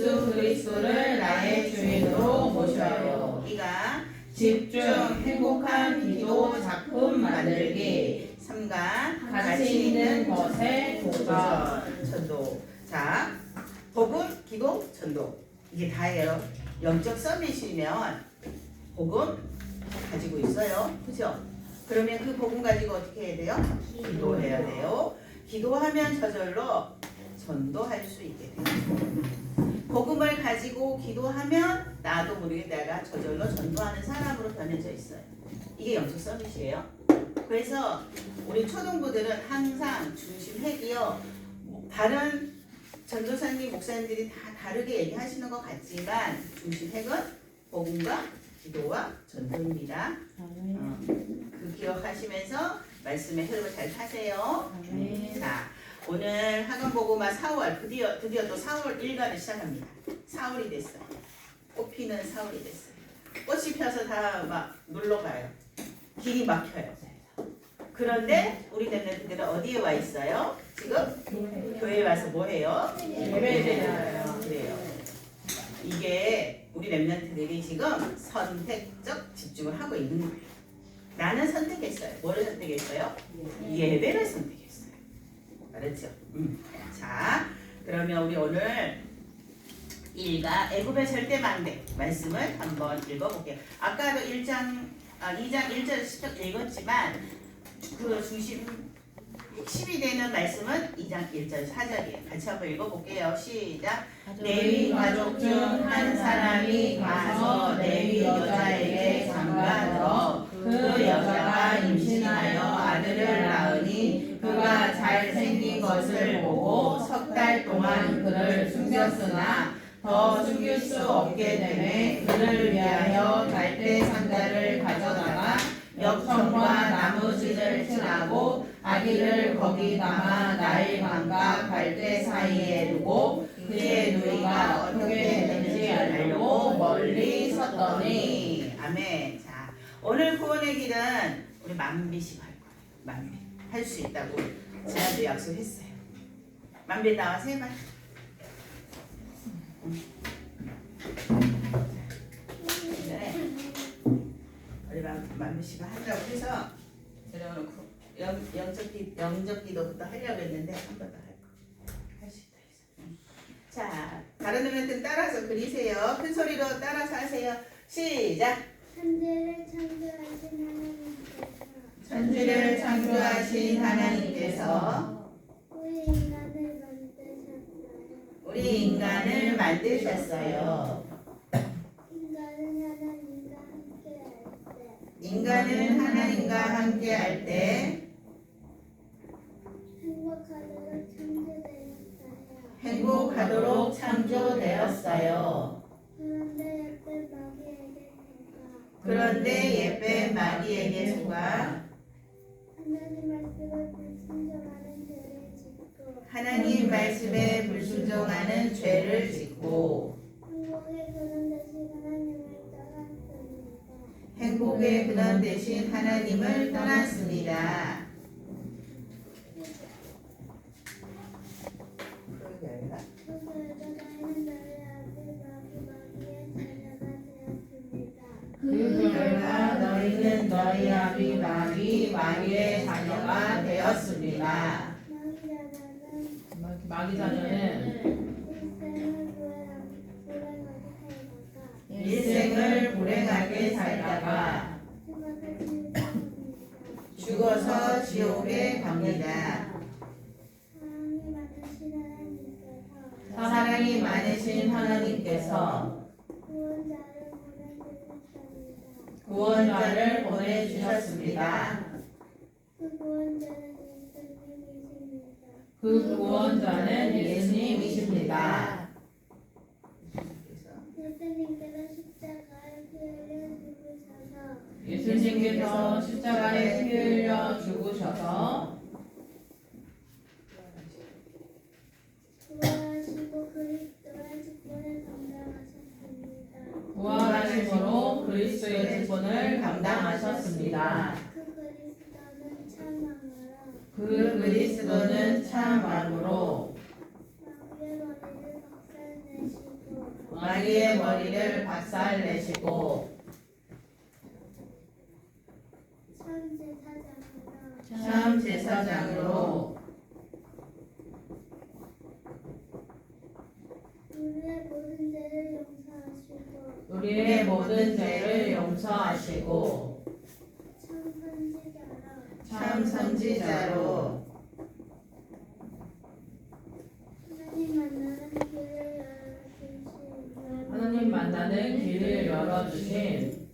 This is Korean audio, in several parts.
예수 그리스도를 나의 주인으로 모셔요. 이가 집중 행복한 기도 작품 만들기. 3가 가치 있는 것에 도전. 전도. 자, 복음, 기도, 전도. 이게 다예요. 영적 서밋이면 복음 가지고 있어요. 그죠? 그러면 그 복음 가지고 어떻게 해야 돼요? 기도해야 돼요. 기도하면 저절로 전도할 수 있게 돼요. 복음을 가지고 기도하면 나도 모르게 내가 저절로 전도하는 사람으로 변해져 있어요. 이게 영적 서밋이에요. 그래서 우리 초등부들은 항상 중심 핵이요. 다른 전도사님, 목사님들이 다 다르게 얘기하시는 것 같지만 중심 핵은 복음과 기도와 전도입니다. 그 기억하시면서 말씀의 흐름을 잘 타세요. 자, 오늘 학원보고마 4월 드디어 또 4월 1간을 시작합니다. 4월이 됐어요. 꽃 피는 4월이 됐어요. 꽃이 펴서 다 막 놀러가요. 길이 막혀요. 그런데 우리 랩런트들은 어디에 와 있어요? 지금 교회에 와서 뭐 해요? 예배드려요. 그래요. 이게 우리 랩런트들이 지금 선택적 집중을 하고 있는 거예요. 나는 선택했어요. 뭐를 선택했어요? 예배를 선택했어요. 알았죠? 자, 그러면 우리 오늘 1가 애굽의 절대 망대 말씀을 한번 읽어볼게요. 아까도 2장 1절 10절 읽었지만 그 중심 핵심이 되는 말씀은 2장 1절 4절이에요. 같이 한번 읽어볼게요. 시작. 레위 가족 중 한 사람이 가서 레위 여자에게 장가들어 그 여자가 임신하여 아들을 낳으니 그가 잘생긴 것을 보고 석 달 동안 그를 숨겼으나 더 숨길 수 없게 되매 그를 위하여 갈대 상자를 가져다가 역청과 나무진을 칠하고 아기를 거기 담아 나일 밤과 갈대 사이에 두고 그의 누이가 어떻게 되는지 알려고 멀리 섰더니. 아멘. 자, 오늘 구원의 길은 우리 만비씩 할 거예요. 만비 할 수 있다고 지난주 약속했어요. 만비 나와서 해봐. 우리 만비씨가 한다고 해서 여러분 영적 기도부터 하려고 했는데 한 번 더 할 수 있다 해서. 자, 다른 애들은 따라서 그리세요. 큰 소리로 따라서 하세요. 시작. 천지를 창조하신 하나님께서 우리 인간을 만드셨어요. 인간은 하나님과 함께 할 때 행복하도록 창조되었어요. 그런데 예쁜 마귀에게 속아 하나님 말씀에 불순종하는 죄를 짓고 행복의 근원 대신 하나님을 떠났습니다. 그 결과 너희는 너희 아비 마귀의 자녀가 되었습니다. 마귀 자녀는 일생을 불행하게 살다가 죽어서 지옥에 갑니다. 사랑이 많으신 하나님께서 구원자를 보내주셨습니다. 그 구원자는 예수님이십니다. 예수님께서 십자가에 피 흘려 죽으셔서 부활하심으로 그리스도의 직분을 감당하셨습니다. 그 그리스도는 참 왕으로 자기의 머리를 박살내시고 참 제사장으로 우리의 모든 죄를 용서하시고 참 선지자로 하나님 만나는 길을 열어주신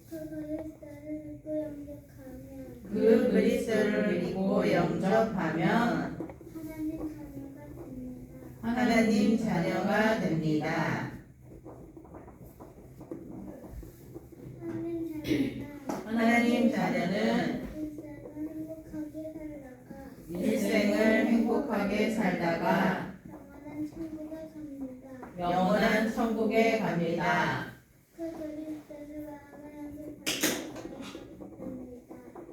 그 그리스도를 믿고 영접하면 하나님 자녀가 됩니다. 하나님 자녀는 일생을 행복하게 살다가 영원한 천국에 갑니다.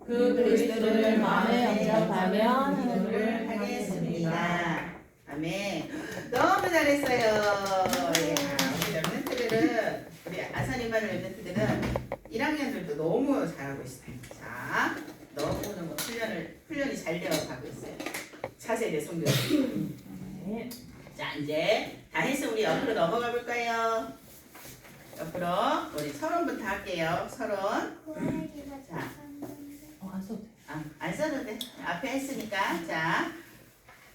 그 그리스도를 마음에 영접하면 기도를 하겠습니다. 아멘. 너무 잘했어요. 예, 우리 랩런트들은 우리 아사님반 랩런트들은 1학년들도 너무 잘하고 있어요. 자, 너무너무 훈련이 잘 되어가고 있어요. 차세대 성교. 네. 자, 이제 다 해서 우리 옆으로 넘어가 볼까요? 옆으로 우리 서론부터 할게요. 서론. 안 써도 돼. 안 써도 돼. 앞에 했으니까. 자,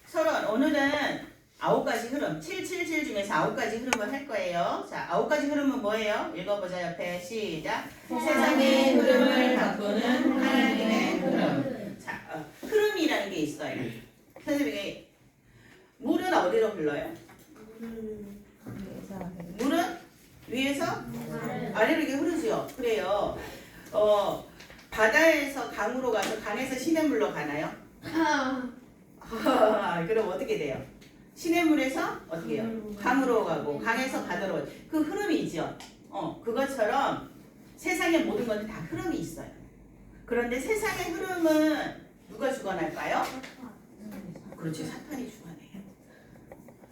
서론. 오늘은 9가지 흐름. 777 중에서 9가지 흐름을 할 거예요. 자, 9가지 흐름은 뭐예요? 읽어보자. 옆에 시작. 세상의 흐름을 바꾸는 하나님의 흐름. 자, 흐름이라는 게 있어요. 선생님이 물은 어디로 흘러요? 물은 위에서 아래로 이렇게 흐르죠. 그래요. 바다에서 강으로 가서 강에서 시냇물로 가나요? 그럼 어떻게 돼요? 시냇물에서 어떻게 해요? 강으로 가고 강에서 바다로 가고 그 흐름이 있죠. 그것처럼 세상의 모든 것은 다 흐름이 있어요. 그런데 세상의 흐름은 누가 주관할까요? 그렇지, 사탄이 주관해요.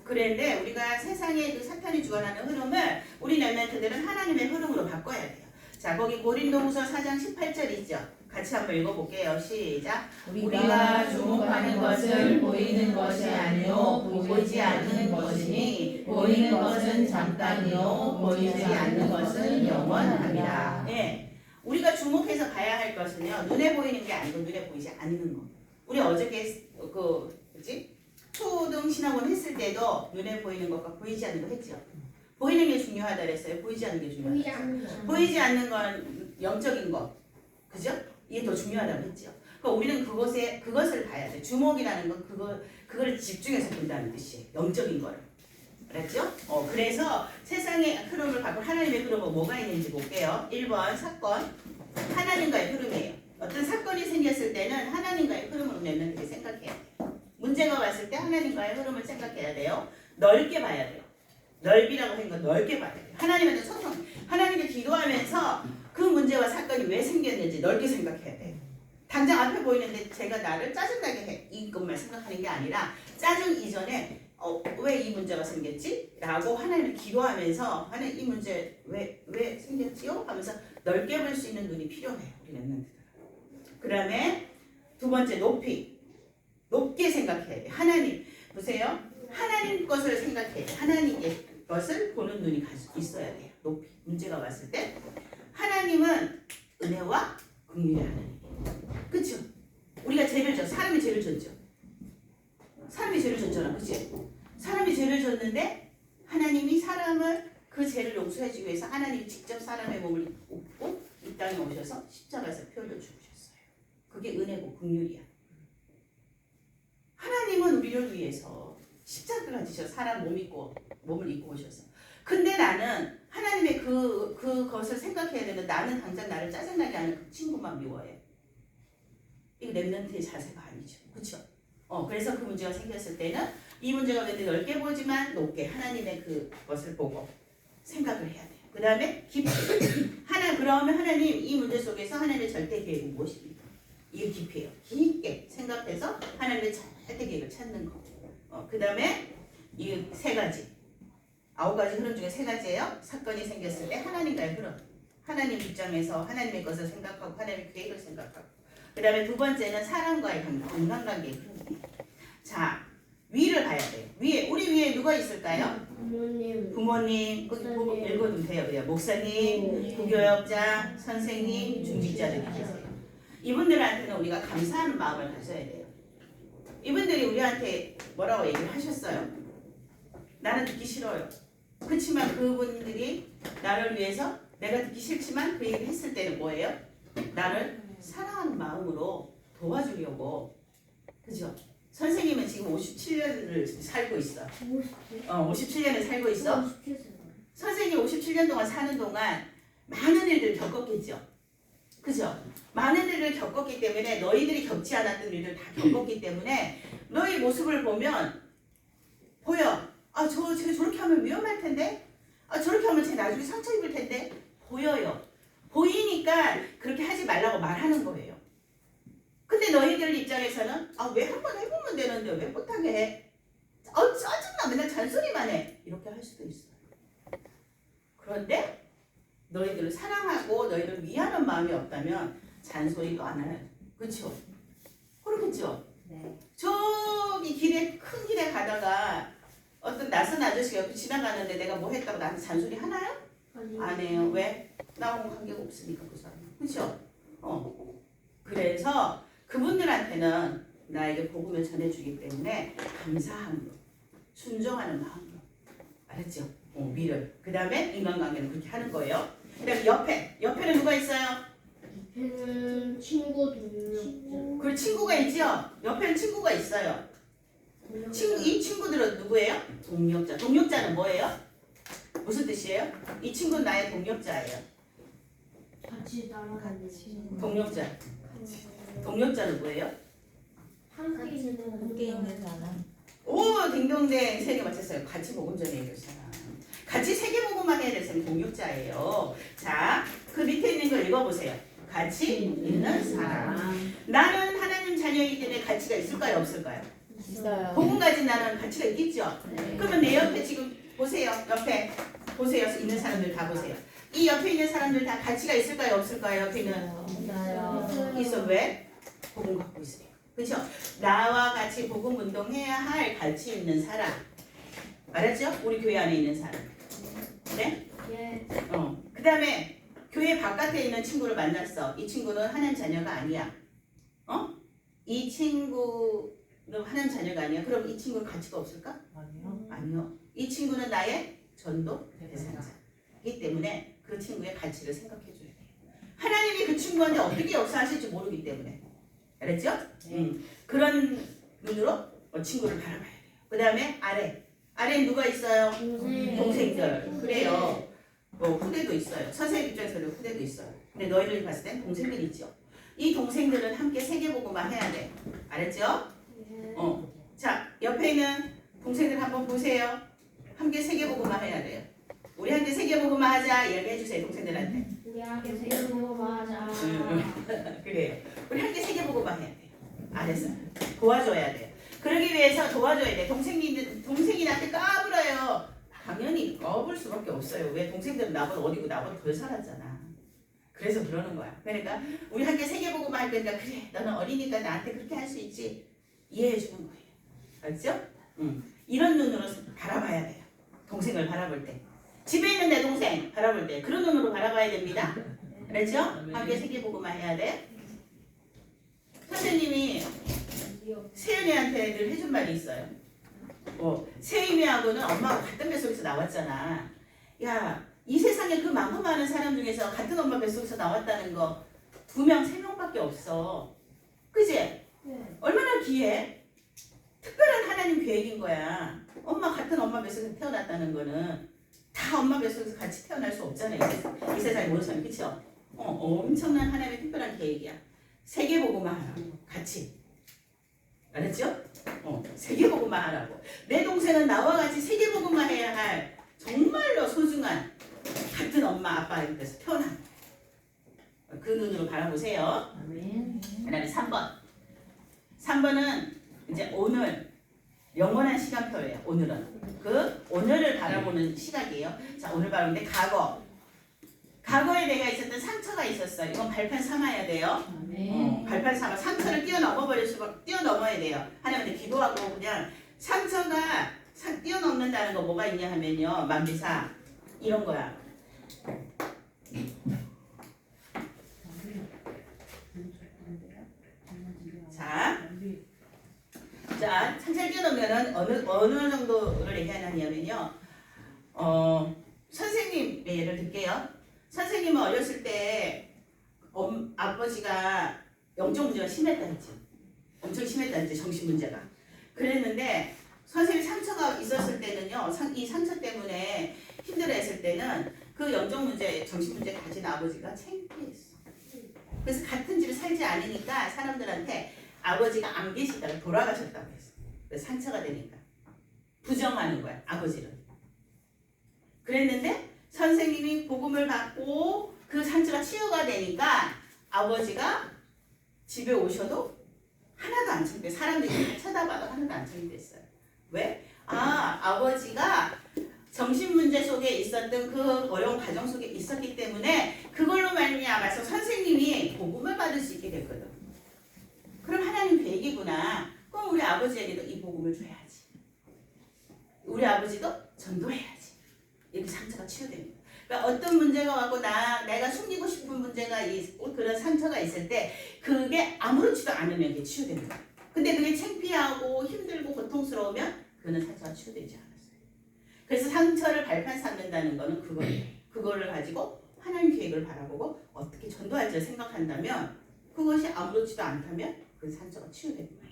그런데 우리가 세상의 그 사탄이 주관하는 흐름을 우리 랩런트들은 하나님의 흐름으로 바꿔야 돼요. 자, 거기 고린도후서 4장 18절 있죠. 같이 한번 읽어볼게요. 시작. 우리가 주목하는 것은 보이는 것이 아니요 보이지 않는 것이니 보이는 것은 잠깐이요 보이지 않는 것은 영원합니다. 네, 우리가 주목해서 봐야 할 것은요. 눈에 보이는 게 아니고 눈에 보이지 않는 거. 우리 어저께 초등 신학원 했을 때도 눈에 보이는 것과 보이지 않는 거 했죠. 보이는 게 중요하다 그랬어요. 보이지 않는 게 중요하다. 보이지 않는 건 영적인 거. 그죠? 이게 더 중요하다고 했죠. 그러니까 우리는 그것을 봐야 돼. 주목이라는 건 그걸 집중해서 본다는 뜻이에요. 영적인 거를. 알았죠? 그래서 세상의 흐름을 바꿔 하나님의 흐름은 뭐가 있는지 볼게요. 1번 사건. 하나님과의 흐름이에요. 어떤 사건이 생겼을 때는 하나님과의 흐름을 랩런트들이 생각해야 돼요. 문제가 왔을 때 하나님과의 흐름을 생각해야 돼요. 넓게 봐야 돼요. 넓이라고 하는 건 넓게 봐야 돼요. 하나님한테 소통, 하나님께 기도하면서 그 문제와 사건이 왜 생겼는지 넓게 생각해야 돼요. 당장 앞에 보이는데 제가 나를 짜증나게 해. 이것만 생각하는 게 아니라 짜증 이전에 왜 이 문제가 생겼지? 라고 하나님을 기도하면서 하나님 이 문제 왜 생겼지요? 하면서 넓게 볼 수 있는 눈이 필요해요. 우리 랩런트들. 그 다음에 두 번째 높게 생각해야 돼요. 하나님 보세요. 하나님 것을 생각해야 돼요. 하나님의 것을 보는 눈이 있어야 돼요. 높이. 문제가 왔을 때 하나님은 은혜와 긍휼의 하나님이에요. 그렇죠? 우리가 죄를 졌 사람이 죄를 졌죠. 사람이 죄를 졌잖아. 그치? 사람이 죄를 졌는데 하나님이 사람을 그 죄를 용서해주기 위해서 하나님이 직접 사람의 몸을 입고 이 땅에 오셔서 십자가에서 피 흘려 죽으셨어요. 그게 은혜고 긍휼이야. 하나님은 우리를 위해서 십자가를 지셔 사람 몸을 입고 오셔서. 근데 나는 하나님의 그것을 생각해야 되는 나는 당장 나를 짜증나게 하는 그 친구만 미워해. 이거 랩런트의 자세가 아니죠. 그렇죠? 그래서 그 문제가 생겼을 때는 이 문제가 왜 넓게 보지만 높게 하나님의 그것을 보고 생각을 해야 돼요. 그 다음에 깊이 그러면 하나님 이 문제 속에서 하나님의 절대 계획은 무엇입니까? 이게 깊이에요. 깊게 생각해서 하나님의 절대 계획을 찾는 거. 그 다음에 이 세 가지 9가지 흐름 중에 3가지예요. 사건이 생겼을 때 하나님과의 흐름. 하나님 입장에서 하나님의 것을 생각하고 하나님의 계획을 생각하고. 그 다음에 두 번째는 사람과의 관계, 인간관계의 흐름이에요. 자, 위를 봐야 돼요. 위에, 우리 위에 누가 있을까요? 부모님, 거기 보고 읽어도 돼요. 그냥 목사님, 부교역자, 선생님, 중직자들이 계세요. 이분들한테는 우리가 감사하는 마음을 가져야 돼요. 이분들이 우리한테 뭐라고 얘기를 하셨어요? 나는 듣기 싫어요. 그렇지만 그분들이 나를 위해서 내가 듣기 싫지만 그 얘기를 했을 때는 뭐예요? 나를 사랑하는 마음으로 도와주려고. 그죠? 선생님은 지금 57년을 살고 있어. 57년을 살고 있어. 선생님 57년 동안 사는 동안 많은 일들을 겪었겠죠. 그죠? 많은 일을 겪었기 때문에 너희들이 겪지 않았던 일을 다 겪었기 때문에 너희 모습을 보면 보여. 아, 쟤 저렇게 하면 위험할 텐데? 아, 저렇게 하면 쟤 나중에 상처 입을 텐데? 보여요. 보이니까 그렇게 하지 말라고 말하는 거예요. 근데 너희들 입장에서는 아, 왜 한 번 해보면 되는데 왜 못하게 해? 짜증나. 맨날 잔소리만 해. 이렇게 할 수도 있어요. 그런데 너희들을 사랑하고 너희를 위하는 마음이 없다면 잔소리도 안 해요. 그렇죠? 그렇겠죠? 네. 저기 길에 큰 길에 가다가 어떤 낯선 아저씨가 옆에 지나가는데 내가 뭐 했다고 나한테 잔소리 하나요? 안 해요. 왜? 나하고 관계가 없으니까 그 사람. 그렇죠? 그래서 그분들한테는 나에게 복음을 전해주기 때문에 감사함으로 순종하는 마음으로. 알았죠? 위를. 그 다음에 인간관계는 그렇게 하는 거예요. 그 다음에 옆에는 누가 있어요? 친구 동료. 그 친구가 있죠? 옆에는 친구가 있어요. 이 친구들은 누구예요? 동력자. 동력자는 뭐예요? 무슨 뜻이에요? 이 친구는 나의 동력자예요. 같이 따라가는 친구. 동력자. 동력자는 뭐예요? 함께 있는 사람. 오, 딩동댕 3개 맞췄어요. 같이 복음 전해야 될 사람. 같이 세계복음만 해야 될 사람이 동력자예요. 자, 그 밑에 있는 거 읽어보세요. 같이 있는 사람. 나는 하나님 자녀이기 때문에 가치가 있을까요? 없을까요? 있어요. 복음 가진 나는 가치가 있겠죠? 네. 그러면 내 옆에 지금 보세요. 옆에 보세요. 있는 사람들 다 보세요. 이 옆에 있는 사람들 다 가치가 있을까요? 없을까요? 옆에 있는 있어요. 있어. 왜? 복음 갖고 있어요. 그렇죠? 나와 같이 복음 운동해야 할 가치 있는 사람. 알았죠? 우리 교회 안에 있는 사람. 네? 예. 그 다음에 교회 바깥에 있는 친구를 만났어. 이 친구는 하나님 자녀가 아니야. 이 친구는 하나님 자녀가 아니야. 그럼 이 친구는 가치가 없을까? 아니요. 아니요. 이 친구는 나의 전도 대상자이기 때문에 그 친구의 가치를 생각해 줘야 돼요. 하나님이 그 친구한테 어떻게 역사하실지 모르기 때문에. 알았죠? 그런 눈으로 친구를 바라봐야 돼요. 그 다음에 아래에 누가 있어요? 동생들. 그래요. 뭐 후대도 있어요. 선생님 입장에서는 후대도 있어요. 근데 너희들 봤을 땐 동생들 있죠. 이 동생들은 함께 세계복음만 해야 돼. 알았죠? 자, 옆에 있는 동생들 한번 보세요. 함께 세계복음만 해야 돼요. 우리 함께 세계복음만 하자 이야기해 주세요. 동생들한테. 우리 함께 세계보고 맞아. 그래요. 우리 함께 세계복음만 해야 돼요. 알았어. 도와줘야 돼요. 그러기 위해서 도와줘야 돼. 동생이 나한테 까불어요. 당연히 까불 수밖에 없어요. 왜? 동생들은 나보다 어리고 나보다 덜 살았잖아. 그래서 그러는 거야. 그러니까 우리 함께 세계복음만 할 거니까 그래. 너는 어리니까 나한테 그렇게 할 수 있지. 이해해 주는 거예요. 알았죠? 이런 눈으로 바라봐야 돼요. 동생을 바라볼 때. 집에 있는 내 동생 바라볼 때 그런 눈으로 바라봐야 됩니다. 알았죠? 함께 세계복음만 해야 돼. 선생님이 세연이한테 늘 해준 말이 있어요. 세임이하고는 엄마가 같은 뱃속에서 나왔잖아. 야, 이 세상에 그 많고 많은 사람 중에서 같은 엄마 뱃속에서 나왔다는 거 2명, 3명밖에 없어. 그지? 네. 얼마나 귀해? 특별한 하나님 계획인 거야. 같은 엄마 뱃속에서 태어났다는 거는 다 엄마 뱃속에서 같이 태어날 수 없잖아요. 이 세상에 모든 사람이. 그쵸? 엄청난 하나님의 특별한 계획이야. 세계복음만 하라고. 같이. 알았죠? 세계복음만 하라고. 내 동생은 나와 같이 세계복음만 해야 할 정말로 소중한 같은 엄마 아빠에서 태어난 그 눈으로 바라보세요. 아멘. 그 다음에 3번. 3번은 이제 오늘 영원한 시간표예요. 오늘은 그 오늘을 바라보는 시각이에요. 자, 오늘 바라보는데 과거에 내가 있었던 상처가 있었어. 이건 발판 삼아야 돼요. 발판 삼아 상처를 뛰어넘어야 돼요. 하나님한테 기도하고 그냥 상처가 뛰어넘는다는 거 뭐가 있냐 하면요, 만비사 이런 거야. 자, 상처를 뛰어넘으면은 어느 정도를 얘기하냐면요, 선생님의 예를 들게요. 선생님은 어렸을 때 아버지가 영적 문제가 심했다 했죠. 엄청 심했다 했죠. 정신 문제가. 그랬는데 선생님이 상처가 있었을 때는요, 이 상처 때문에 힘들어했을 때는 그 영적 문제, 정신 문제 가진 아버지가 창피했어. 그래서 같은 집에 살지 않으니까 사람들한테 아버지가 안 계시다가 돌아가셨다고 했어. 그래서 상처가 되니까 부정하는 거야, 아버지를. 그랬는데 선생님이 복음을 받고 그 상처가 치유가 되니까 아버지가 집에 오셔도 하나도 안 창피해. 사람들이 쳐다봐도 하나도 안 창피했어요. 왜? 아버지가 정신 문제 속에 있었던 그 어려운 과정 속에 있었기 때문에 그걸로 말미암아서 선생님이 복음을 받을 수 있게 됐거든. 그럼 하나님 계획이구나. 그럼 우리 아버지에게도 이 복음을 줘야지. 우리 아버지도 전도해야지. 이렇게 상처가 치유됩니다. 그러니까 어떤 문제가 와고 내가 숨기고 싶은 문제가 있고 그런 상처가 있을 때 그게 아무렇지도 않으면 이게 치유됩니다. 근데 그게 창피하고 힘들고 고통스러우면 그거는 상처가 치유되지 않았어요. 그래서 상처를 발판 삼는다는 거는 그거예요. 그거를 가지고 하나님 계획을 바라보고 어떻게 전도할지를 생각한다면 그것이 아무렇지도 않다면 그 상처가 치유됩니다.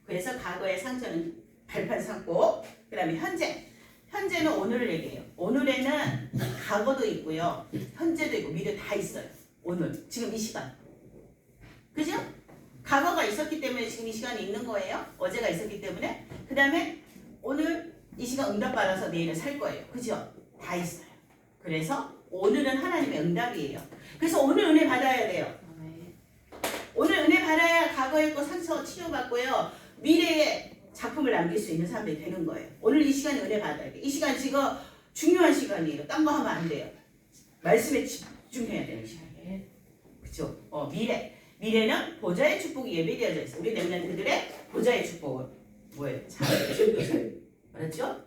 그래서 과거의 상처는 발판 삼고 그 다음에 현재는 오늘을 얘기해요. 오늘에는 과거도 있고요. 현재도 있고 미래 다 있어요. 오늘 지금 이 시간. 그죠? 과거가 있었기 때문에 지금 이 시간이 있는 거예요. 어제가 있었기 때문에. 그 다음에 오늘 이 시간 응답받아서 내일을 살 거예요. 그죠? 다 있어요. 그래서 오늘은 하나님의 응답이에요. 그래서 오늘 은혜 받아야 돼요. 오늘 은혜 받아야 과거에 있고 상처 치료받고요. 미래에 작품을 남길 수 있는 사람들이 되는 거예요. 오늘 이 시간에 은혜 받아야 돼. 이 시간 지금 중요한 시간이에요. 딴 거 하면 안 돼요. 말씀에 집중해야 되는 시간이에요. 그쵸? 미래는 보좌의 축복이 예배되어져 있어요. 우리 렘넌트들의 보좌의 축복은 뭐예요? 차세대 선교사예요. 알았죠?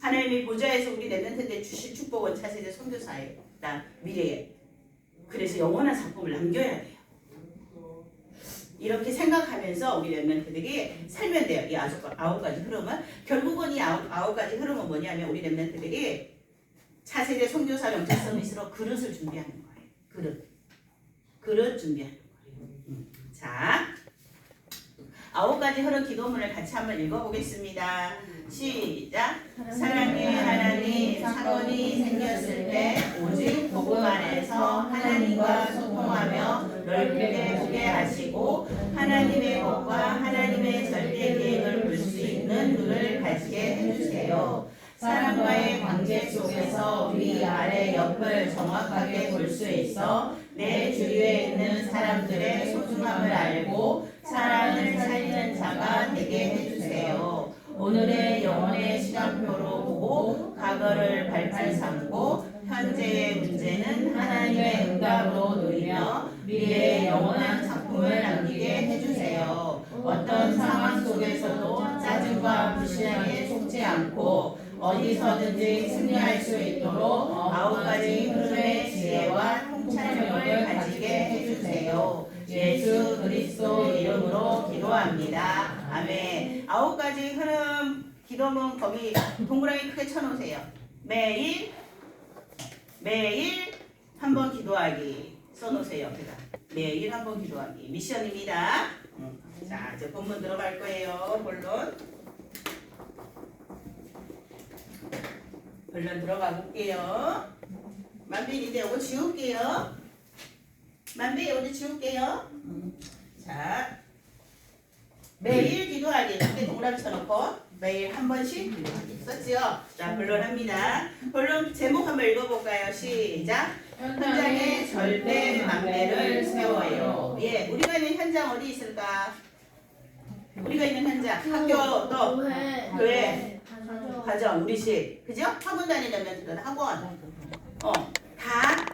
하나님이 보좌에서 우리 렘넌트들의 주실 축복은 차세대 선교사예요. 미래에. 그래서 영원한 작품을 남겨야 돼요. 이렇게 생각하면서 우리 렘넌트들이 살면 돼요. 이 아홉 가지 흐름은. 결국은 이 아홉 가지 흐름은 뭐냐면 우리 렘넌트들이 차세대 선교사 영적 서밋으로 그릇을 준비하는 거예요. 그릇 준비하는 거예요. 자, 아홉 가지 흐름 기도문을 같이 한번 읽어보겠습니다. 시작. 사랑의 하나님, 사건이 생겼을 때 오직 복음 안에서 하나님과 소통하며 넓게 보게 하시고 하나님의 법과 하나님의 절대 계획을 볼 수 있는 눈을 가지게 해주세요. 사람과의 관계 속에서 위, 아래, 옆을 정확하게 볼 수 있어 내 주위에 있는 사람들의 소중함을 알고 사랑을 살리는 자가 되게 해주세요. 오늘의 영혼의 시간표로 보고 과거를 발판 삼고 현재의 문제는 하나님의 응답으로 누리며 미래의 영원한 작품을 남기게 해주세요. 어떤 상황 속에서도 짜증과 불신앙에 속지 않고 어디서든지 승리할 수 있도록 아홉 가지 흐름의 지혜와 통찰력을 가지게 해주세요. 예수 그리스도 이름으로 기도합니다. 아멘. 아홉 가지 흐름 기도문 거기 동그라미 크게 쳐놓으세요. 매일 한 번 기도하기 써놓으세요. 매일 한 번 기도하기 미션입니다. 자, 이제 본문 들어갈 거예요. 본론 들어가 볼게요. 만빈 이제 이거 지울게요. 자, 매일 기도하기 이렇게 동그라미 쳐놓고 매일 한 번씩 기도하기 썼지요? 자, 본론합니다. 본론 제목 한번 읽어볼까요? 시작. 현장에 절대 만배를 세워요. 예, 우리가 있는 현장 어디 있을까? 우리가 있는 현장, 학교 또 교회, 가정, 우리 집, 그죠? 학원 다니려면 그건 학원. 다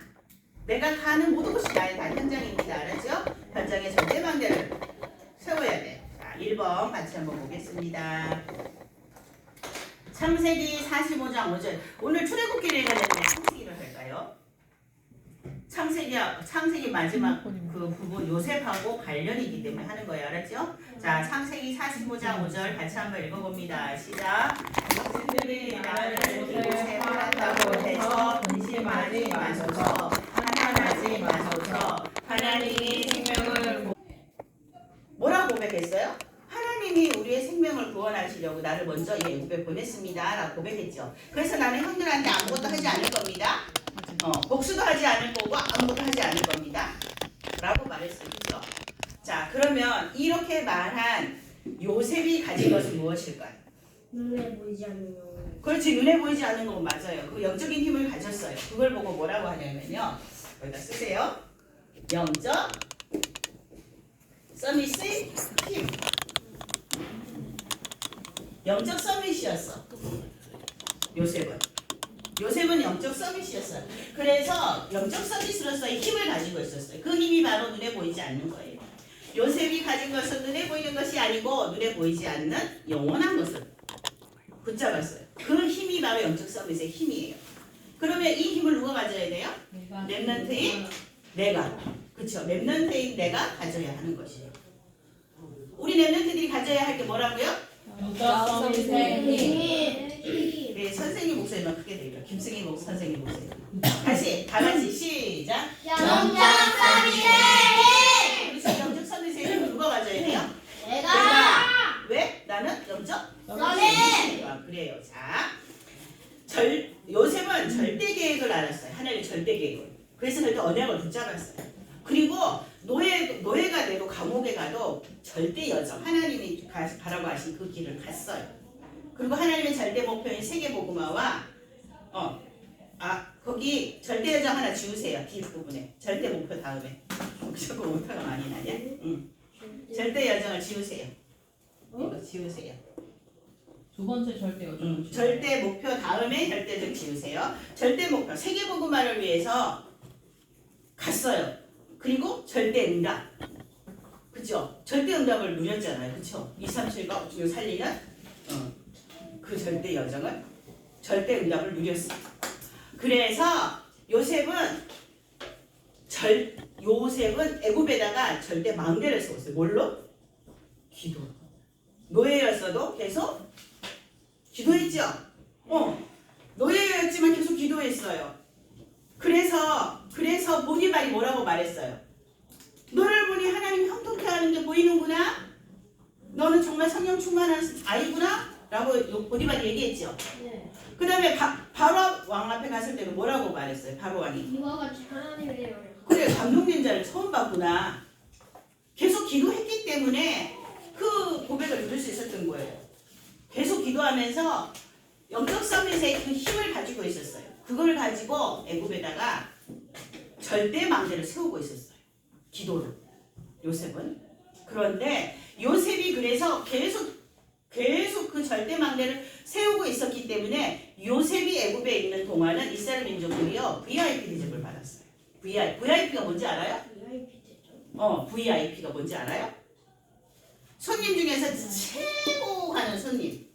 내가 가는 모든 곳이 나의 다 현장입니다. 알았죠? 현장에 절대망대를 세워야 돼. 자, 1번 같이 한번 보겠습니다. 창세기 45장 5절. 오늘 출애굽기를 읽었는데 창세기를 할까요? 창세기 마지막 그 부분 요셉하고 관련이기 때문에 하는 거예요. 알았죠? 자, 창세기 45장 5절 같이 한번 읽어봅니다. 시작. 그들이 나를 이곳에 팔았다고 해서 근심하지 마소서. 한탄하지 마소서. 하나님이 생명을 뭐라고 고백했어요? 하나님이 우리의 생명을 구원하시려고 나를 먼저 애굽에 보냈습니다. 라고 고백했죠. 그래서 나는 형들한테 아무것도 하지 않을 겁니다. 복수도 하지 않을 거고 아무것도 하지 않을 겁니다. 라고 말했어요. 그렇죠? 자, 그러면 이렇게 말한 요셉이 가진 것은 무엇일까요? 눈에 보이지 않는 영혼. 그렇지, 눈에 보이지 않는 건 맞아요. 그 영적인 힘을 가졌어요. 그걸 보고 뭐라고 하냐면요. 여기다 쓰세요. 영적 서밋의 힘. 영적 서밋이었어. 요셉은 영적 서밋이었어요. 그래서 영적 서밋으로서의 힘을 가지고 있었어요. 그 힘이 바로 눈에 보이지 않는 거예요. 요셉이 가진 것은 눈에 보이는 것이 아니고 눈에 보이지 않는 영원한 것을 붙잡았어요. 그 힘이 바로 영적 서밋의 힘이에요. 그러면 이 힘을 누가 가져야 돼요? 렘넌트인 내가. 그렇죠. 렘넌트인 내가 가져야 하는 것이에요. 우리 렘넌트들이 가져야 할 게 뭐라고요? 영적 서밋의 힘. 네, 선생님 목소리만 크게 들려. 김승희 선생님 목소리. 다시 다 같이 시작. 영적 서밋의 그래서 영적 서밋의 힘을 누가 가져야 돼요? 내가 왜? 나는 영적 서밋. 그래요. 자, 요셉은 절대 계획을 알았어요. 하나님의 절대 계획을. 그래서 절대 언약을 붙잡았어요. 그리고 노예가 되고 감옥에 가도 절대 여정, 하나님이 가라고 하신 그 길을 갔어요. 그리고 하나님의 절대 목표인 세계복음화와 거기 절대 여정 하나 지우세요. 뒷부분에 절대 목표 다음에. 자꾸 오타가 많이 나냐? 절대 여정을 지우세요. 이거 지우세요. 두 번째 절대 여정. 절대 목표 다음에 절대적 지우세요. 절대 목표 세계복음화를 위해서 갔어요. 그리고 절대 응답. 그죠? 절대 응답을 누렸잖아요. 그쵸? 237과 우리를 살리는 그 절대 여정을 절대 응답을 누렸어요. 그래서 요셉은 애굽에다가 절대 망대를 세웠어요. 뭘로? 기도. 노예였어도 계속 기도했죠. 노예였지만 계속 기도했어요. 그래서 보디발이 뭐라고 말했어요? 너를 보니 하나님 형통케 하는 게 보이는구나. 너는 정말 성령 충만한 아이구나. 라고 보디발이 얘기했죠. 네. 그 다음에 바로 왕 앞에 갔을 때는 뭐라고 말했어요? 바로 왕이. 이와 같이 하나님의 영을. 그래, 감동된 자를 처음 봤구나. 계속 기도했기 때문에 그 고백을 누릴 수 있었던 거예요. 계속 기도하면서 영적 서밋의 그 힘을 가지고 있었어요. 그걸 가지고 애굽에다가 절대 망대를 세우고 있었어요. 기도로. 요셉은. 그런데 요셉이 그래서 계속 그 절대 망대를 세우고 있었기 때문에 요셉이 애굽에 있는 동안은 이스라엘 민족들이요 VIP 대접을 받았어요. VIP가 뭔지 알아요? VIP 대접. VIP가 뭔지 알아요? 손님 중에서 최고 가는 손님.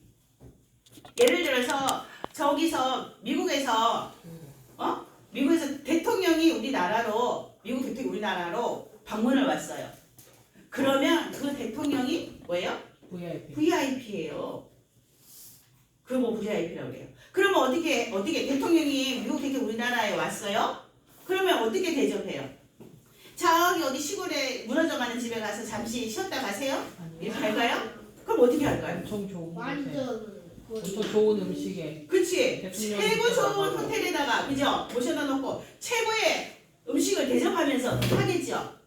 예를 들어서 저기서 미국에서 대통령이 미국 대통령이 우리나라로 방문을 왔어요. 그러면 그 대통령이 뭐예요? VIP예요. 그걸 뭐 VIP라고 그래요. 그러면 어떻게 대통령이 미국 대통령 우리나라에 왔어요? 그러면 어떻게 대접해요? 저기 어디 시골에 무너져가는 집에 가서 잠시 쉬었다 가세요? 이렇게 할까요? 그럼 어떻게 할까요? 엄청 좋은 완전 엄청 좋은 음식에 그치? 대통령이 최고 좋은 있어서. 호텔에다가 그죠? 모셔다 놓고 최고의 음식을 대접하면서 하겠죠?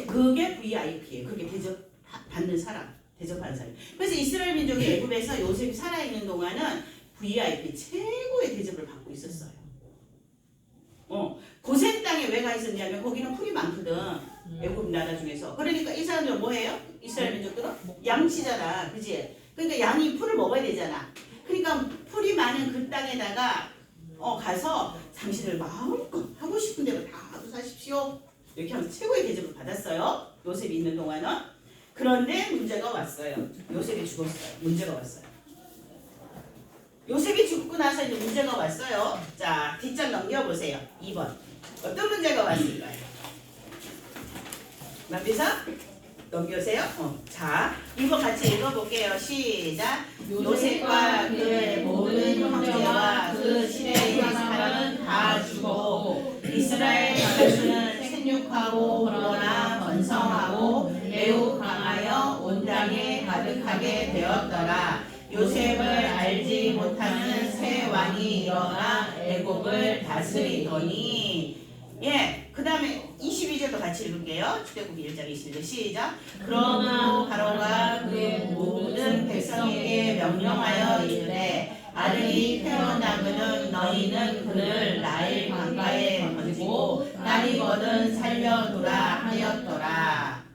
그게 VIP예요. 그렇게 대접받는 사람, 대접하는 사람. 그래서 이스라엘 민족이 애굽에서 요셉이 살아있는 동안은 VIP 최고의 대접을 받고 있었어요. 고센 땅에 왜 가 있었냐면 거기는 풀이 많거든. 애굽 나라 중에서. 그러니까 이 사람들은 뭐 해요? 이스라엘 민족들은 양치잖아, 그지? 그러니까 양이 풀을 먹어야 되잖아. 그러니까 풀이 많은 그 땅에다가 가서 당신을 마음껏 하고 싶은 대로 다 하고 사십시오. 이렇게 하면서 최고의 대접을 받았어요. 요셉이 있는 동안은. 그런데 문제가 왔어요. 요셉이 죽었어요. 문제가 왔어요. 요셉이 죽고 나서 이제 문제가 왔어요. 자, 뒷장 넘겨보세요. 2번. 어떤 문제가 왔을까요? 남비사? 넘겨세요. 자, 2번 같이 읽어볼게요. 시작. 요셉과 그의 모든 형제와 그 시대의 사람은 다 죽었고 이스라엘 자손은 생육하고 불어나 번성하고 매우 강하여 온 땅에 가득하게 되었더라. 요셉을 알지 못하는 새 왕이 일어나 애국을 다스리더니 그 다음에 22절도 같이 읽을게요. 출애굽기 1장 22절 시작. 그러므로 바로가 그의 모든 백성에게 명령하여 이르되 아들이 태어나거든 너희는 그를 나일 강가에 던지고 딸이거든 살려두라 하였더라.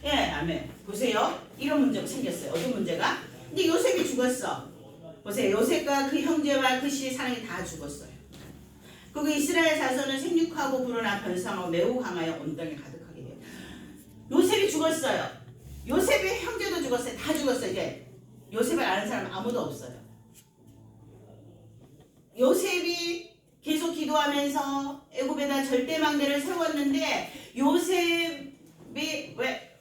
아멘. 보세요. 이런 문제가 생겼어요. 어떤 문제가? 근데 요셉이 죽었어. 보세요. 요셉과 그 형제와 그 시의 사람이 다 죽었어요. 그리고 이스라엘 자손은 생육하고 불어나 번성하고 매우 강하여 온 땅에 가득하게 돼요. 요셉이 죽었어요. 요셉의 형제도 죽었어요. 다 죽었어요. 이제 요셉을 아는 사람은 아무도 없어요. 요셉이 계속 기도하면서 애굽에다 절대망대를 세웠는데 요셉이 왜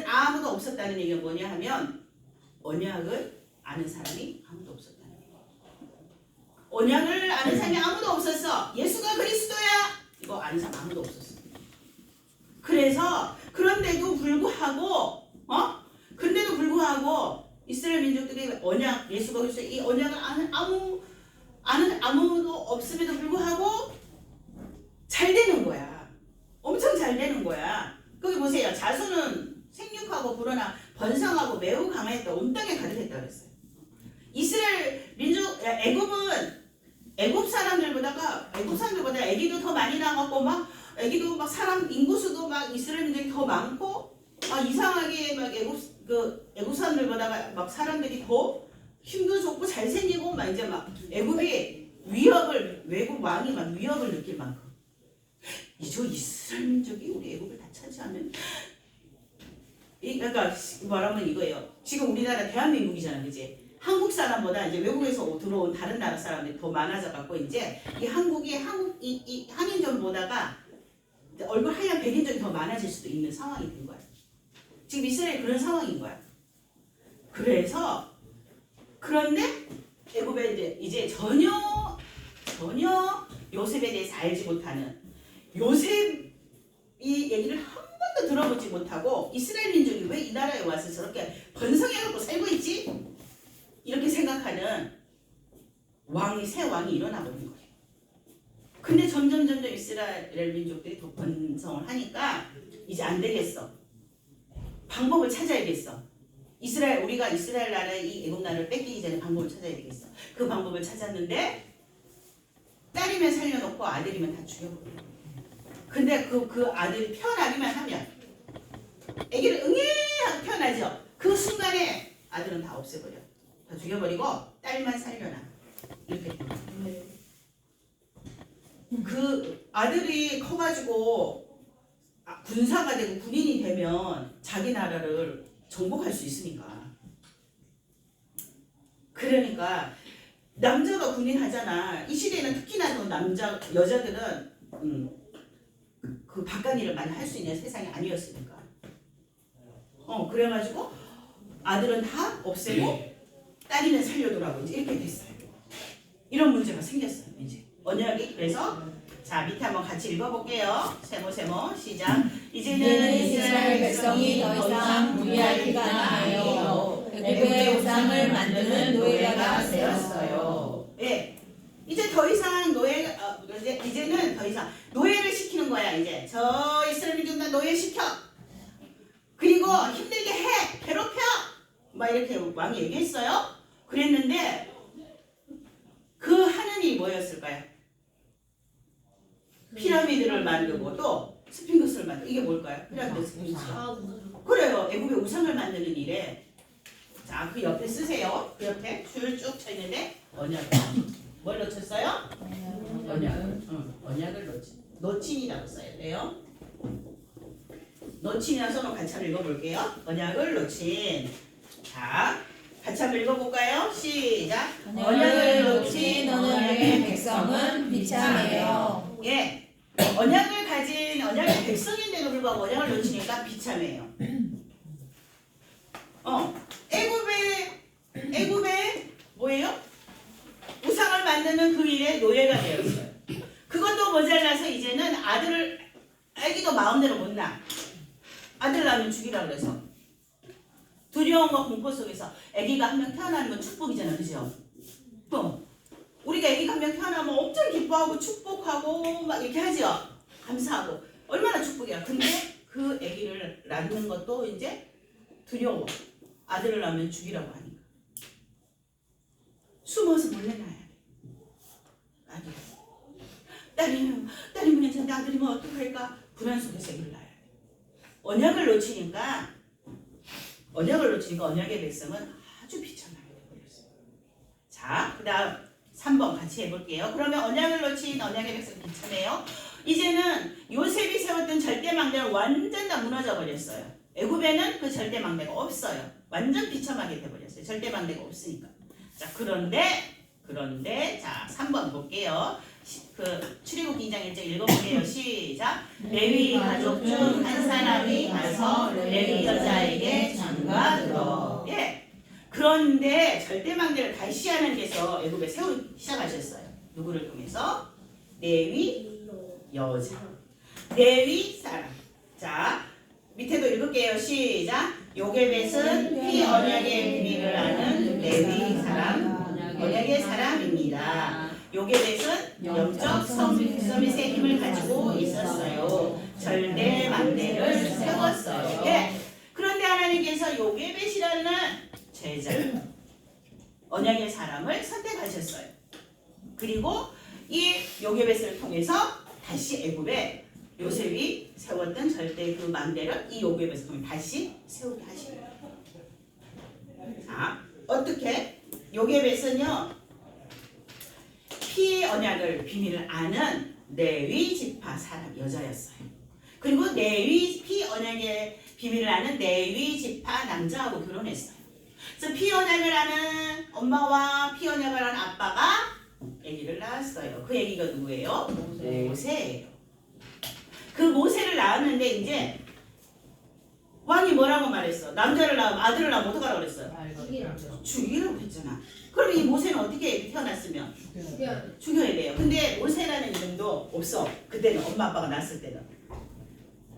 아무도 없었다는 얘기가 뭐냐 하면 언약을 아는 사람이 아무도 없었다는 얘기예요. 언약을 아는 사람이 아무도 없었어. 예수가 그리스도야. 이거 아는 사람 아무도 없었어. 그래서 그런데도 불구하고 이스라엘 민족들이 언약 예수가 그리스도 이 언약을 아는 아무도 없음에도 불구하고 잘 되는 거야. 엄청 잘 되는 거야. 거기 보세요. 자손은 생육하고 불어나 번성하고 매우 강하였다. 온 땅에 가득했다 그랬어요. 이스라엘 민족 애굽 사람들보다 애기도 더 많이 나갔고 막 애기도 막 사람 인구수도 막 이스라엘 민족이 더 많고 이상하게 막 애굽 사람들보다가 막 사람들이 더 힘도 좋고 잘생기고 막 이제 막 애굽이 외국 왕이 막 위협을 느낄 만큼 저 이스라엘 민족이 우리 애굽을 다 차지하면 그러니까 말하면 이거예요. 지금 우리나라 대한민국이잖아, 그지? 한국 사람보다 이제 외국에서 들어온 다른 나라 사람들이 더 많아져 갖고 이제 이 한인전보다가 얼굴 하얀 백인전이 더 많아질 수도 있는 상황이 된 거야. 지금 이스라엘 그런 상황인 거야. 그런데 애굽에 이제 전혀 요셉에 대해서 알지 못하는 요셉이 얘기를 한 번도 들어보지 못하고 이스라엘 민족이 왜 이 나라에 와서 저렇게 번성해갖고 살고 있지? 이렇게 생각하는 새 왕이 일어나 버린 거예요. 근데 점점 이스라엘 민족들이 더 번성을 하니까 이제 안 되겠어. 방법을 찾아야겠어. 우리가 이스라엘 나라의 이 애국 나라를 뺏기기 전에 방법을 찾아야 되겠어. 그 방법을 찾았는데 딸이면 살려놓고 아들이면 다 죽여버려. 근데 그 아들이 태어나기만 하면 아기를 응애하고 태어나죠. 그 순간에 아들은 다 없애버려. 다 죽여버리고 딸만 살려놔. 이렇게 된 거야. 그 아들이 커가지고 군사가 되고 군인이 되면 자기 나라를 정복할 수 있으니까. 그러니까 남자가 군인 하잖아. 이 시대에는 특히나 여자들은 그 바깥 일을 많이 할 수 있는 세상이 아니었으니까. 그래가지고 아들은 다 없애고 딸이는 살려두라고 이제 이렇게 됐어요. 이런 문제가 생겼어요. 이제 언약이. 그래서 자 밑에 한번 같이 읽어볼게요. 세모 시작. 이제는 이스라엘 백성이 더 이상 무리할 기가 아니하여 애굽의 우상을 만드는 노예가 되었어요. 이제 더 이상 이제는 더 이상 노예를 시키는 거야. 이제 저 이스라엘 민족들 노예 시켜. 그리고 힘들게 해, 괴롭혀. 막 이렇게 왕이 얘기했어요. 그랬는데 그 하는 일이 뭐였을까요? 피라미드를 만들고 또 스핑크스를 만들고 이게 뭘까요? 피라미드 스핑크스. 그래요. 애굽의 우상을 만드는 일에 자, 그 옆에 쓰세요. 그 옆에 줄 쭉 쳐 있는데 언약을 뭘 놓쳤어요? 언약을. 언약을 놓친이라고 써야 돼요. 놓친이라는 써놓은 같이 한번 읽어볼게요. 언약을 놓친. 자, 같이 한번 읽어볼까요? 시작. 언약을 놓친 언약의 백성은 비참해요. 예, 언약을 가진 언약의 백성인데도 불구하고 언약을 놓치니까 비참해요. 애굽에 뭐예요? 우상을 만드는 그 일에 노예가 되었어요. 그것도 모자라서 이제는 아기도 마음대로 못 낳아. 아들 낳으면 죽이라 그래서 두려움과 공포 속에서 아기가 한 명 태어나는 건 축복이잖아, 그죠? 우리가 아기가 한 명 태어나면 엄청 기뻐하고 축복하고 막 이렇게 하죠. 감사하고 얼마나 축복이야. 근데 그 아기를 낳는 것도 이제 두려워. 아들을 낳으면 죽이라고 하니까 숨어서 몰래 낳아야 돼. 딸이면 괜찮은데 아들이면 어떡할까? 불안 속에서 아기를 낳아야 돼. 언약을 놓치니까 언약의 백성은 아주 비참하게 되어버렸어요. 자, 그 다음 3번 같이 해볼게요. 그러면 언약을 놓친 언약의 백성 비참해요. 이제는 요셉이 세웠던 절대망대는 완전 다 무너져 버렸어요. 애굽에는 그 절대망대가 없어요. 완전 비참하게 돼버렸어요. 절대망대가 없으니까. 자, 그런데 자 3번 볼게요. 그 출애굽기 2장 1절 읽어볼게요. 시작. 레위 가족 중 한 사람이 가서 레위 여자에게 장가들어. 예. 그런데 절대망대를 다시 하나님께서 애굽에 세우기 시작하셨어요. 누구를 통해서? 레위 여자. 레위 사람. 자, 밑에도 읽을게요. 시작. 요게벳은 피 언약의 비밀을 아는 레위 사람, 언약의 사람입니다. 요게벳은 영적 서밋의 힘을 가지고 있었어요. 절대망대를 세웠어요. 예. 그런데 하나님께서 요게벳이라는 제자, 언약의 사람을 선택하셨어요. 그리고 이 요게벳을 통해서 다시 애굽에 요셉이 세웠던 절대 그 망대를 이 요게벳을 통해 다시 세우게 하시는 거예요. 자, 어떻게? 요게벳은요, 피 언약을 비밀을 아는 레위 지파 사람 여자였어요. 그리고 레위 피 언약의 비밀을 아는 레위 지파 남자하고 결혼했어요. 그래서 피 언약을 아는 엄마와 피 언약을 아는 아빠가 아기를 낳았어요. 그 아기가 누구예요? 모세예요. 그 모세를 낳았는데 이제 왕이 뭐라고 말했어? 남자를 낳으면 아들을 낳으면 어떡하라고 그랬어요? 죽이라고 했잖아. 그럼 이 모세는 어떻게 태어났으면? 죽여야 돼요. 근데 모세라는 이름도 없어. 그때는 엄마 아빠가 낳았을 때는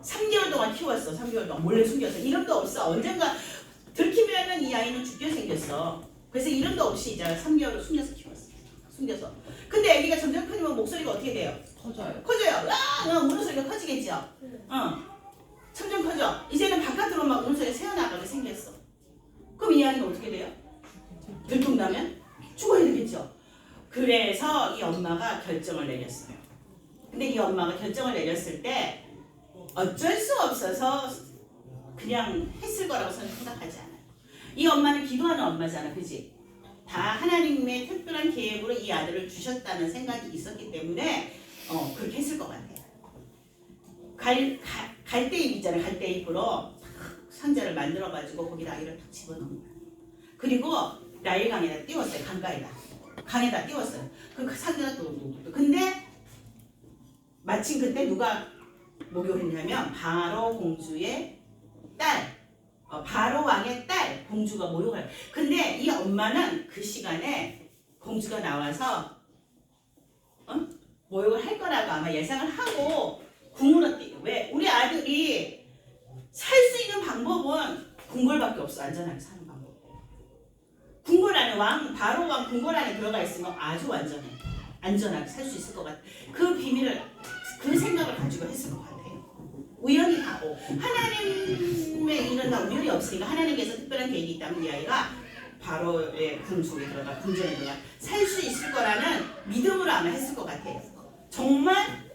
3개월 동안 키웠어. 3개월 동안 몰래 숨겨서 이름도 없어. 언젠가 들키면은 이 아이는 죽게 생겼어. 그래서 이름도 없이 이제 3개월을 숨겨서 키웠어. 숨겨서. 근데 아기가 점점 크면 목소리가 어떻게 돼요? 커져요. 우는 소리가 커지겠죠. 점점 커져. 이제는 바깥으로 막 우는 소리가 새어나가게 생겼어. 그럼 이 아이는 어떻게 돼요? 들통나면 죽어야 되겠죠. 그래서 이 엄마가 결정을 내렸어요. 근데 이 엄마가 결정을 내렸을 때 어쩔 수 없어서 그냥 했을 거라고 저는 생각하지 않아요. 이 엄마는 기도하는 엄마잖아, 그지? 다 하나님의 특별한 계획으로 이 아들을 주셨다는 생각이 있었기 때문에 그렇게 했을 것 같아요. 갈대잎 있잖아요. 갈대잎으로 상자를 만들어가지고 거기다 아이를 탁 집어넣은 거예요. 그리고 나일강에다 띄웠어요. 강에다 띄웠어요. 그 상자가 또 근데 마침 그때 누가 목욕했냐면 바로 공주의 딸, 바로 왕의 딸 공주가 목욕을. 근데 이 엄마는 그 시간에 공주가 나와서 목욕을 할 거라고 아마 예상을 하고 궁으로 왜 우리 아들이 살 수 있는 방법은 궁궐밖에 없어. 안전하게 사는 방법. 궁궐 안에 바로 왕 궁궐 안에 들어가 있으면 아주 안전하게 살 수 있을 것 같아. 그 비밀을 그 생각을 가지고 했을 것 같아요. 우연히 가고 하나님의 일은 다 우연이 없으니까 하나님께서 특별한 계획이 있다면 이 아이가 바로의 궁 속에 들어가 궁전에 들어가 살 수 있을 거라는 믿음으로 아마 했을 것 같아요. 정말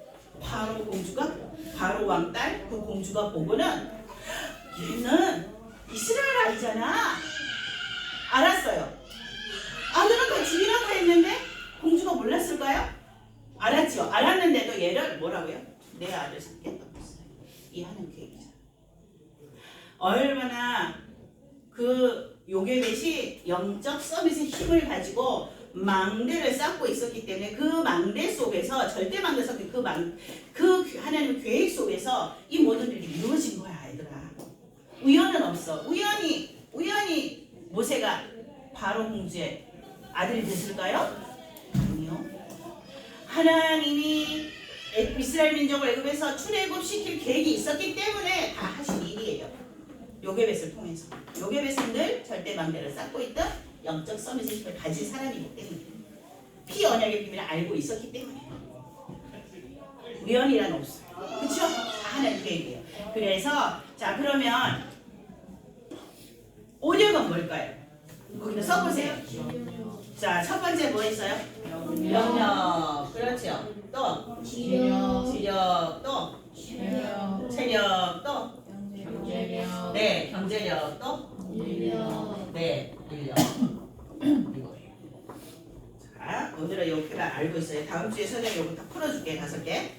바로 공주가 바로 왕딸 그 공주가 보고는 얘는 이스라엘 아이잖아. 알았어요. 아들은 더 죽이라고 했는데 공주가 몰랐을까요? 알았죠. 알았는데도 얘를 뭐라고요? 내 아들 삼겠다고 했어요. 이 하는 계획이잖아. 얼마나 그 요게벳이 영적 서밋의 힘을 가지고 망대를 쌓고 있었기 때문에 그 망대 속에서 절대 망대 속에 그 하나님의 계획 속에서 이 모든 일이 이루어진 거야, 얘들아. 우연은 없어. 우연히 모세가 바로 공주의 아들이 됐을까요? 아니요. 하나님이 이스라엘 민족을 애굽에서 출애굽시킬 계획이 있었기 때문에 다 하신 일이에요. 요게벳을 통해서. 요게벳은 늘 절대 망대를 쌓고 있던 영적 서밋의 힘을 가진 사람이기 때문에 피 언약의 비밀을 알고 있었기 때문에 우연이란 없어요. 그렇죠? 다 하나님 계획이에요. 그래서 자 그러면 오력은 뭘까요? 거기다 써보세요. 자 첫 번째 뭐 있어요? 영역. 그렇죠. 또 지력. 또 체력. 또 경제력. 네 경제력. 또 네 인력. 이거예요. 자 오늘은 이렇게만 알고 있어요. 다음 주에 선생님이 이거 다 풀어줄게 5개.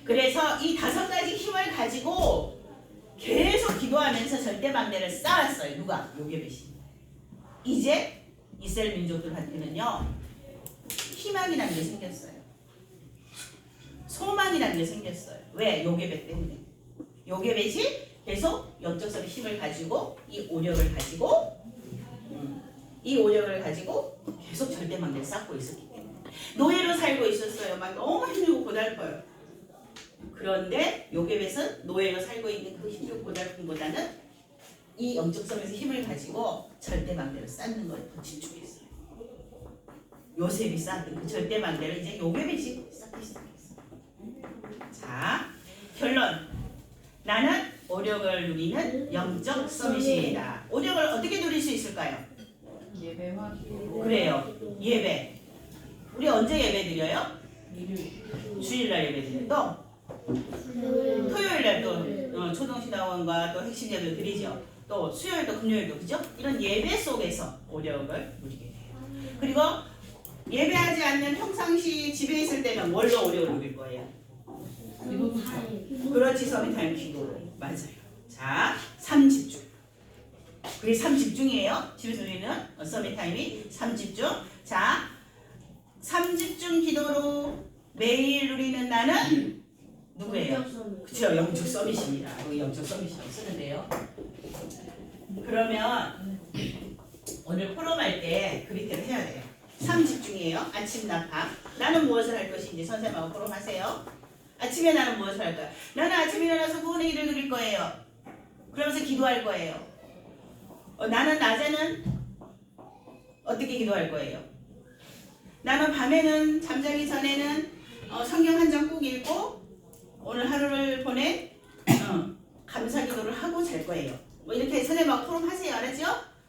그래서 이 5가지 힘을 가지고 계속 기도하면서 절대 망대를 쌓았어요. 누가? 요게벳이. 이제 이스라엘 민족들한테는요 희망이라는 게 생겼어요. 소망이라는 게 생겼어요. 왜? 요게벳 때문에. 요게벳이 계속 영적성의 힘을 가지고 이 오력을 가지고 계속 절대 망대를 쌓고 있었기 때문에 노예로 살고 있었어요. 막 너무 힘들고 고달퍼요. 그런데 요게벳은 노예로 살고 있는 그 힘들고 고달픔보다는 이 영적 섬에서 힘을 가지고 절대 망대를 쌓는 거에 더 집중했어요. 요셉이 쌓았던 그 절대 망대를 이제 요게벳이 쌓기 시작했어요. 자, 결론. 나는 오력을 누리는 영적 서밋이다. 오력을 어떻게 누릴 수 있을까요? 예배와 기도. 그래요. 예배. 우리 언제 예배 드려요? 일요일. 주일날 예배 드려요. 또 토요일날 또 초동신학원과 또 핵심 예배를 드리죠. 또 수요일도 금요일도 그죠? 이런 예배 속에서 오력을 누리게 돼요. 그리고 예배하지 않는 평상시 집에 있을 때는 뭘로 오력을 누릴 거예요? 기도도 그렇지, 서밋타임 기도로. 맞아요. 자, 3집중. 그게 3집중이에요. 집에서 누리는 서밋타임이 3집중. 자, 3집중 기도로 매일 누리는 나는 누구예요? 그렇죠. 영적 서밋입니다. 여기 영적 서밋이라고 쓰는데요. 그러면 오늘 포럼할 때 그리트를 해야 돼요. 3집중이에요. 아침, 낮, 밤. 나는 무엇을 할 것인지 선생님하고 포럼하세요. 아침에 나는 무엇을 할 거야? 나는 아침에 일어나서 구원의 일을 누릴 거예요. 그러면서 기도할 거예요. 나는 낮에는 어떻게 기도할 거예요? 나는 밤에는 잠자기 전에는 성경 한 장 꼭 읽고 오늘 하루를 보낸 감사 기도를 하고 잘 거예요. 뭐 이렇게 선생님하고 포럼하세요. 알았죠?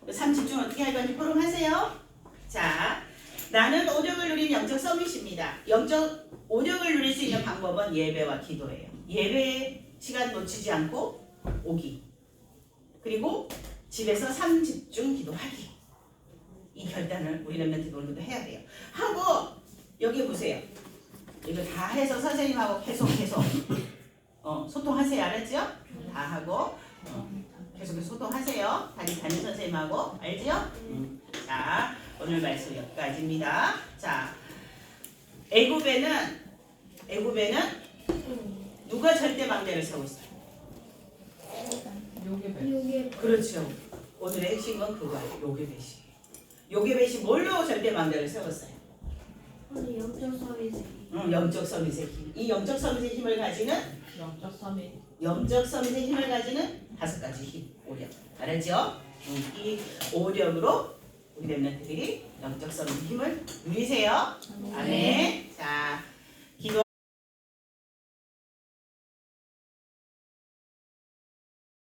3집중 어떻게 할 건지 포럼하세요. 자, 나는 오력을 누린 영적 서밋입니다. 영적 오력을 누릴 수 있는 방법은 예배와 기도예요. 예배 시간 놓치지 않고 오기. 그리고 집에서 3집중 기도하기. 이 결단을 우리 랩런트 오늘도 해야 돼요. 하고 여기 보세요. 이거 다 해서 선생님하고 계속 소통하세요. 알았죠? 다 하고 계속해서 소통하세요. 담임 선생님하고 알죠? 자, 오늘 말씀 여기까지입니다. 자, 애굽에는 누가 절대 망대를 세우고 있어요? 요게벳. 그렇죠. 오늘의 핵심은 그거예요. 요게벳이. 요게벳이 뭘로 절대 망대를 세웠어요? 영적 서밋. 영적 서밋의 힘. 이 영적 서밋의 힘을 가지는 영적 서밋. 영적 서밋의 힘을 가지는 5가지 힘. 오력. 알았죠? 이 오력으로 우리 랩런트들이 영적 서밋의 힘을 누리세요. 아멘. 자.